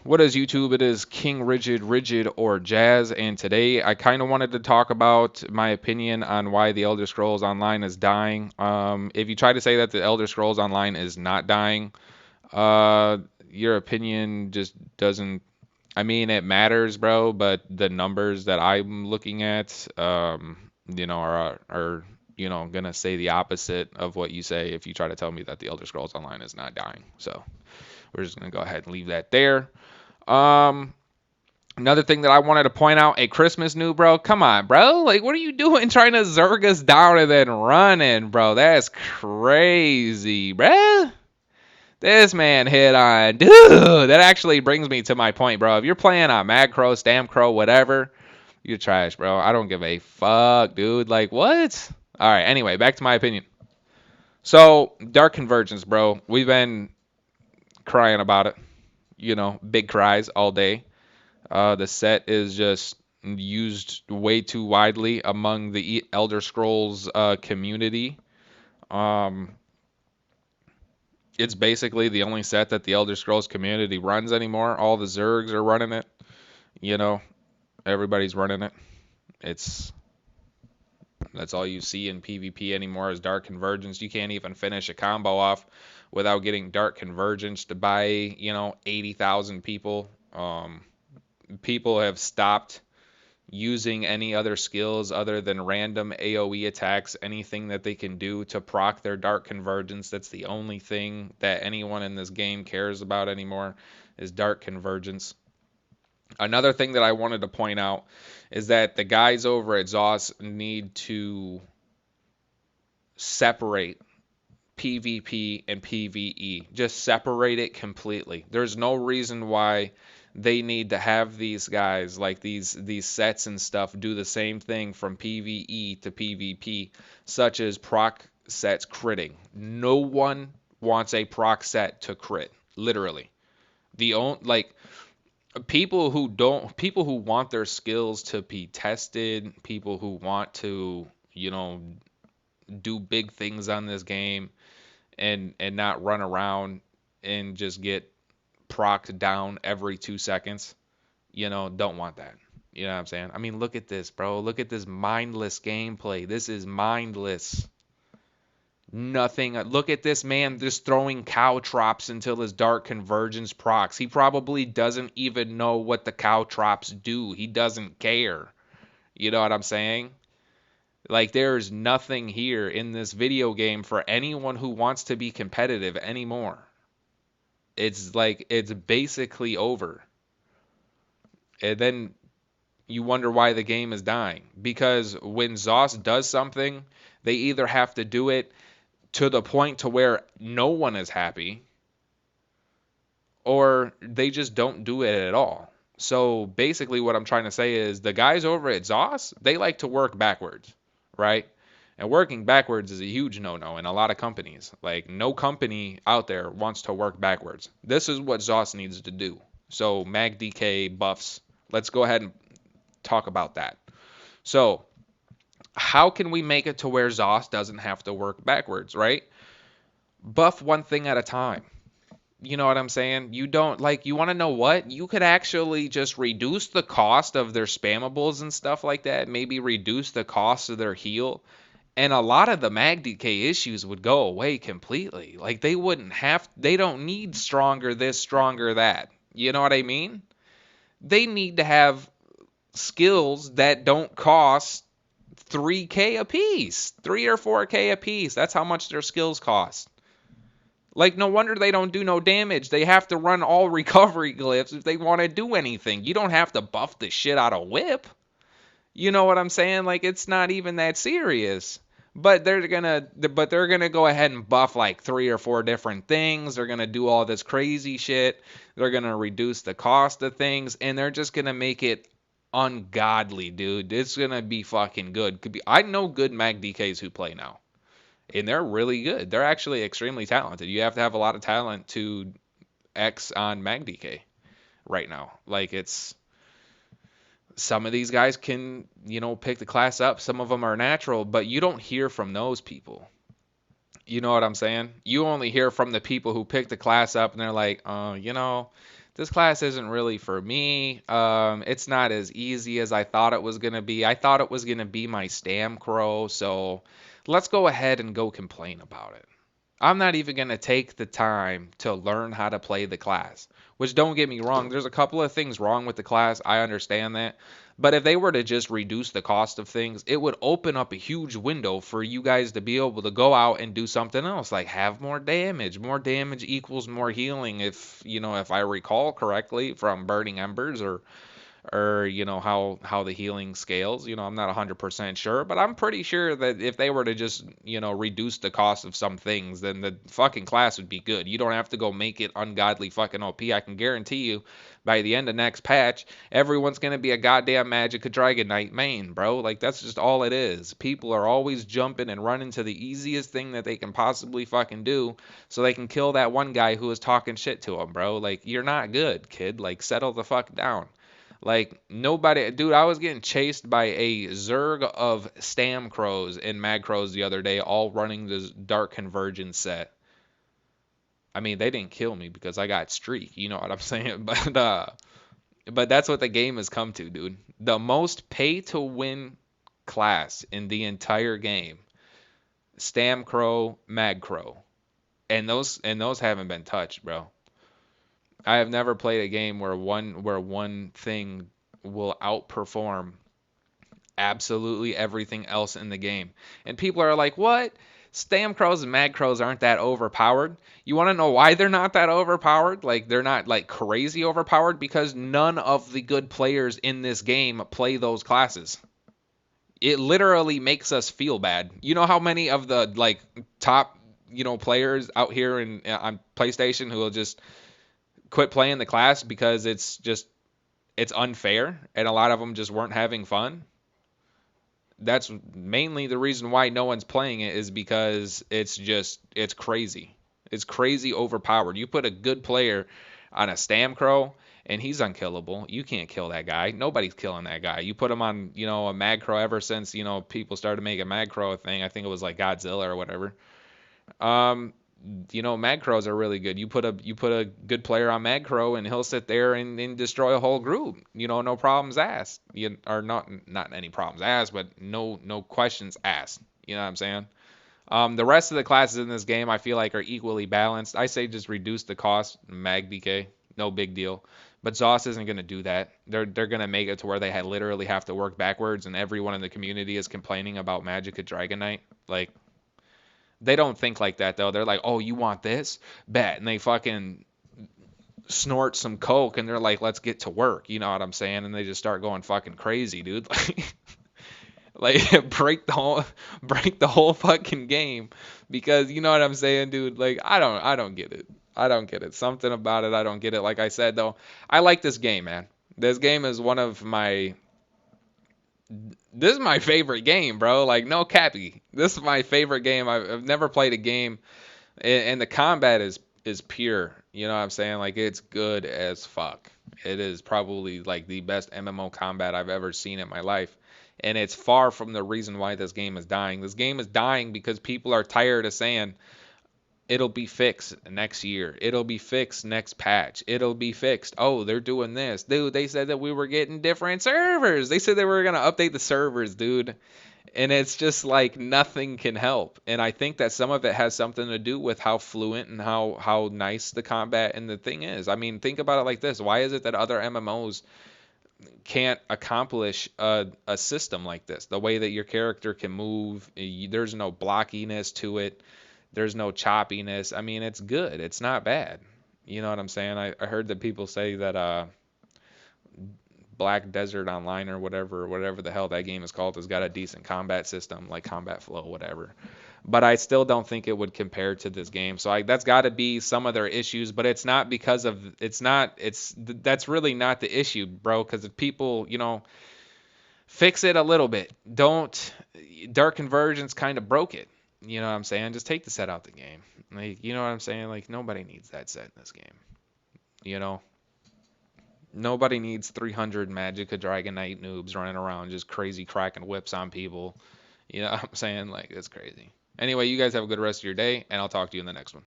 What is YouTube? It is King Rigid, or Jazz, and today I kind of wanted to talk about my opinion on why the Elder Scrolls Online is dying. If you try to say that the Elder Scrolls Online is not dying, uh, your opinion just doesn't. I mean, it matters, bro, but the numbers that I'm looking at, are gonna say the opposite of what you say if you try to tell me that the Elder Scrolls Online is not dying. So we're just gonna go ahead and leave that there. Um, Another thing that I wanted to point out, a Christmas new, bro. Come on, bro. Like, what are you doing trying to zerg us down and then running, bro? That's crazy, bro. This man hit on, dude. That actually brings me to my point, bro. If you're playing on Mad Crow, Stam Crow, whatever, you're trash, bro. I don't give a fuck, dude. Like, what? All right, anyway, back to my opinion. So, Dark Convergence, bro. We've been crying about it. Big cries all day. The set is just used way too widely among the Elder Scrolls community. Um, it's basically the only set that the Elder Scrolls community runs anymore. All the Zergs are running it. You know, everybody's running it. It's That's all you see in PvP anymore is Dark Convergence. You can't even finish a combo off without getting Dark Convergence to buy 80,000 people. People have stopped using any other skills other than random AoE attacks, anything that they can do to proc their Dark Convergence. That's the only thing that anyone in this game cares about anymore is Dark Convergence. Another thing that I wanted to point out is that the guys over at ZOS need to separate PvP and PvE. Just separate it completely. There's no reason why they need to have these guys like these sets and stuff do the same thing from PvE to PvP, such as proc sets critting. No one wants a proc set to crit, literally. The only like people who want their skills to be tested, people who want to, do big things on this game and not run around and just get procced down every 2 seconds, don't want that. You know what I'm saying? I mean, look at this, bro. Look at this mindless gameplay. This is mindless. Nothing. Look at this man just throwing caltrops until his Dark Convergence procs. He probably doesn't even know what the caltrops do. He doesn't care. You know what I'm saying? Like, there's nothing here in this video game for anyone who wants to be competitive anymore. It's like, it's basically over. And then you wonder why the game is dying. Because when ZOS does something, they either have to do it to the point to where no one is happy, or they just don't do it at all. So basically what I'm trying to say is the guys over at ZOS, they like to work backwards, right? And working backwards is a huge no-no in a lot of companies. Like, no company out there wants to work backwards. This is what ZOS needs to do. So MagDK buffs, let's go ahead and talk about that. So how can we make it to where ZOS doesn't have to work backwards, right? Buff one thing at a time. You know what I'm saying? You don't like, you want to know what? You could actually just reduce the cost of their spammables and stuff like that. Maybe reduce the cost of their heal. And a lot of the MagDK issues would go away completely. Like, they don't need stronger this, stronger that. You know what I mean? They need to have skills that don't cost 3K a piece, 3 or 4K a piece. That's how much their skills cost. Like, no wonder they don't do no damage. They have to run all recovery glyphs if they want to do anything. You don't have to buff the shit out of whip. You know what I'm saying? Like, it's not even that serious. But they're gonna go ahead and buff like 3 or 4 different things. They're gonna do all this crazy shit. They're gonna reduce the cost of things, and they're just gonna make it ungodly, dude. It's gonna be fucking good. I know good Mag DKs who play now, and they're really good. They're actually extremely talented. You have to have a lot of talent to X on Mag DK right now. Like, it's some of these guys can, pick the class up. Some of them are natural, but you don't hear from those people. You know what I'm saying? You only hear from the people who pick the class up and they're like, this class isn't really for me. It's not as easy as I thought it was gonna be. I thought it was gonna be my Stam Crow, so let's go ahead and go complain about it. I'm not even going to take the time to learn how to play the class. Which, don't get me wrong, there's a couple of things wrong with the class. I understand that. But if they were to just reduce the cost of things, it would open up a huge window for you guys to be able to go out and do something else, like have more damage. More damage equals more healing, if I recall correctly from Burning Embers or how the healing scales. I'm not 100% sure, but I'm pretty sure that if they were to just reduce the cost of some things, then the fucking class would be good. You don't have to go make it ungodly fucking OP. I can guarantee you by the end of next patch, everyone's going to be a goddamn Magicka Dragon Knight main, bro. Like, that's just all it is. People are always jumping and running to the easiest thing that they can possibly fucking do so they can kill that one guy who is talking shit to them, bro. Like, you're not good, kid. Like, settle the fuck down. Like, nobody, dude, I was getting chased by a Zerg of Stam Crows and Mag Crows the other day, all running this Dark Convergence set. I mean, they didn't kill me because I got streak, you know what I'm saying? But that's what the game has come to, dude. The most pay to win class in the entire game. Stam Crow, Mag Crow. And those haven't been touched, bro. I have never played a game where one thing will outperform absolutely everything else in the game. And people are like, "What? Stam Crows and Mag Crows aren't that overpowered?" You want to know why they're not that overpowered? Like, they're not like crazy overpowered because none of the good players in this game play those classes. It literally makes us feel bad. You know how many of the like top, players out here on PlayStation who will just quit playing the class because it's unfair and a lot of them just weren't having fun. That's mainly the reason why no one's playing it, is because it's crazy. It's crazy overpowered. You put a good player on a Stam Crow and he's unkillable. You can't kill that guy. Nobody's killing that guy. You put him on, a Mag Crow ever since, people started making Mag Crow a thing. I think it was like Godzilla or whatever. Um, Mag Crows are really good. You put a good player on Mag Crow and he'll sit there and destroy a whole group. No problems asked. Or not any problems asked, but no questions asked. You know what I'm saying? The rest of the classes in this game I feel like are equally balanced. I say just reduce the cost. Mag DK, no big deal. But ZOS isn't going to do that. They're going to make it to where they literally have to work backwards, and everyone in the community is complaining about Magicka Dragon Knight. Like, they don't think like that though. They're like, "Oh, you want this? Bet." And they fucking snort some coke and they're like, "Let's get to work." You know what I'm saying? And they just start going fucking crazy, dude. Like, break the whole fucking game because you know what I'm saying, dude? Like, I don't get it. I don't get it. Something about it I don't get it. Like I said though, I like this game, man. This game is one of my this is my favorite game, bro. Like, no cappy. This is my favorite game. I've never played a game, and the combat is pure. You know what I'm saying? Like, it's good as fuck. It is probably like the best MMO combat I've ever seen in my life. And it's far from the reason why this game is dying. This game is dying because people are tired of saying, "It'll be fixed next year. It'll be fixed next patch. It'll be fixed. Oh, they're doing this. Dude, they said that we were getting different servers. They said they were going to update the servers, dude." And it's just like nothing can help. And I think that some of it has something to do with how fluent and how nice the combat and the thing is. I mean, think about it like this. Why is it that other MMOs can't accomplish a system like this? The way that your character can move, there's no blockiness to it. There's no choppiness. I mean, it's good. It's not bad. You know what I'm saying? I heard that people say that Black Desert Online or whatever the hell that game is called, has got a decent combat system, like combat flow, whatever. But I still don't think it would compare to this game. So that's got to be some of their issues, but it's not because of that's really not the issue, bro. Because if people, fix it a little bit, don't Dark Convergence kind of broke it. You know what I'm saying? Just take the set out the game. Like, you know what I'm saying? Like, nobody needs that set in this game. You know? Nobody needs 300 Magicka Dragon Knight noobs running around just crazy cracking whips on people. You know what I'm saying? Like, it's crazy. Anyway, you guys have a good rest of your day, and I'll talk to you in the next one.